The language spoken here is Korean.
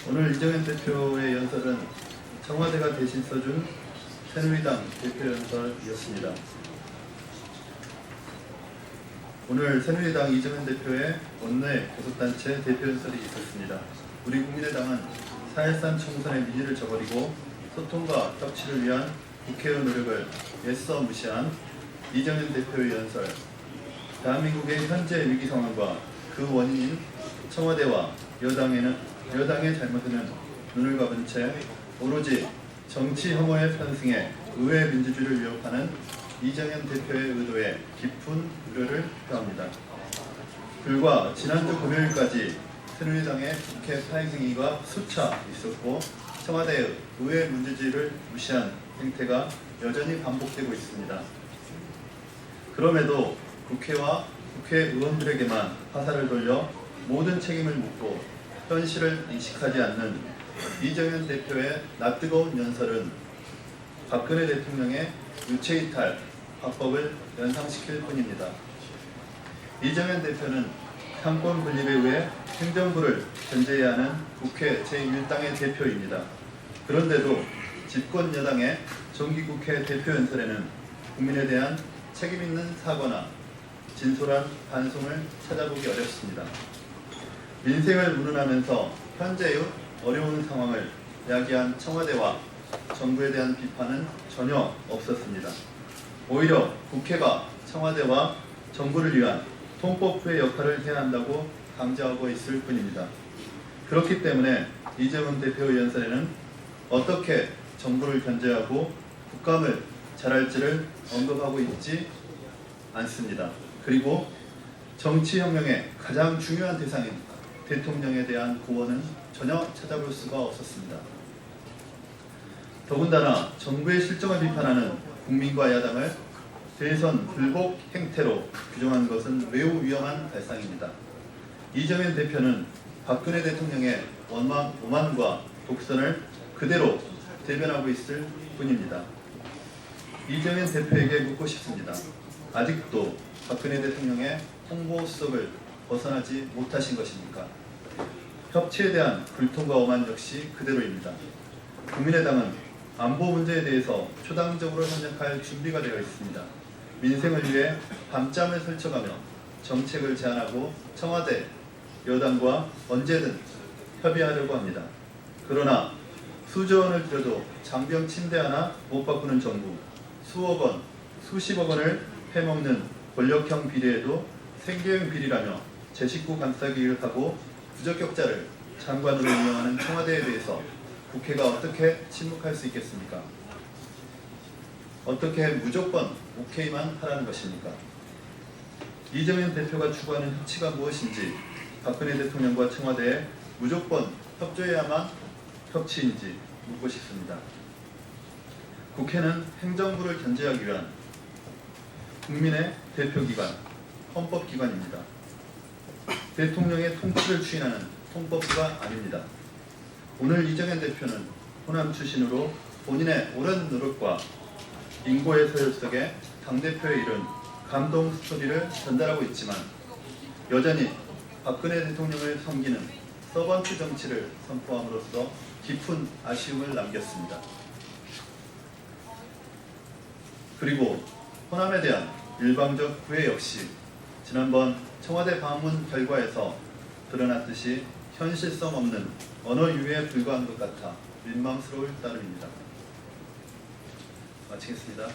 오늘 이정현 대표의 연설은 청와대가 대신 써준 새누리당 대표 연설이었습니다. 오늘 새누리당 이정현 대표의 원내 교섭단체 대표 연설이 있었습니다. 우리 국민의당은 4.13 총선의 민의를 저버리고 소통과 협치를 위한 국회의 노력을 애써 무시한 이정현 대표의 연설, 대한민국의 현재 위기 상황과 그 원인인 청와대와 여당의 잘못에는 눈을 감은 채 오로지 정치 혐오에 편승해 의회 민주주의를 위협하는 이정현 대표의 의도에 깊은 우려를 표합니다. 불과 지난주 금요일까지 새누리당의 국회 파행행위가 수차 있었고 청와대의 의회 민주주의를 무시한 행태가 여전히 반복되고 있습니다. 그럼에도 국회와 국회의원들에게만 화살을 돌려 모든 책임을 묻고 현실을 인식하지 않는 이정현 대표의 낯뜨거운 연설은 박근혜 대통령의 유체이탈 화법을 연상시킬 뿐입니다. 이정현 대표는 상권 분립에 의해 행정부를 견제해야 하는 국회 제1당의 대표입니다. 그런데도 집권 여당의 정기국회 대표 연설에는 국민에 대한 책임있는 사과나 진솔한 반성을 찾아보기 어렵습니다. 민생을 운운하면서 현재의 어려운 상황을 야기한 청와대와 정부에 대한 비판은 전혀 없었습니다. 오히려 국회가 청와대와 정부를 위한 통법부의 역할을 해야 한다고 강조하고 있을 뿐입니다. 그렇기 때문에 이정현 대표의 연설에는 어떻게 정부를 견제하고 국감을 잘할지를 언급하고 있지 않습니다. 그리고 정치혁명의 가장 중요한 대상인 대통령에 대한 고언은 전혀 찾아볼 수가 없었습니다. 더군다나 정부의 실정을 비판하는 국민과 야당을 대선 불복 행태로 규정한 것은 매우 위험한 발상입니다. 이정현 대표는 박근혜 대통령의 오만과 독선을 그대로 대변하고 있을 뿐입니다. 이정현 대표에게 묻고 싶습니다. 아직도 박근혜 대통령의 홍보 수석을 벗어나지 못하신 것입니까? 협치에 대한 불통과 오만 역시 그대로입니다. 국민의당은 안보 문제에 대해서 초당적으로 협력할 준비가 되어 있습니다. 민생을 위해 밤잠을 설쳐가며 정책을 제안하고 청와대, 여당과 언제든 협의하려고 합니다. 그러나 수조 원을 들여도 장병 침대 하나 못 바꾸는 정부, 수억 원, 수십억 원을 해먹는 권력형 비리에도 생계형 비리라며 제 식구 감싸기를 하고 부적격자를 장관으로 임명하는 청와대에 대해서 국회가 어떻게 침묵할 수 있겠습니까? 어떻게 무조건 오케이만 하라는 것입니까? 이정현 대표가 추구하는 협치가 무엇인지, 박근혜 대통령과 청와대에 무조건 협조해야만 협치인지 묻고 싶습니다. 국회는 행정부를 견제하기 위한 국민의 대표기관, 헌법기관입니다. 대통령의 통치를 추인하는 통법부가 아닙니다. 오늘 이정현 대표는 호남 출신으로 본인의 오랜 노력과 인고의 서열 속에 당대표에 이른 감동 스토리를 전달하고 있지만 여전히 박근혜 대통령을 섬기는 서번트 정치를 선포함으로써 깊은 아쉬움을 남겼습니다. 그리고 호남에 대한 일방적 구애 역시 지난번 청와대 방문 결과에서 드러났듯이 현실성 없는 언어 유희에 불과한 것 같아 민망스러울 따름입니다. 마치겠습니다.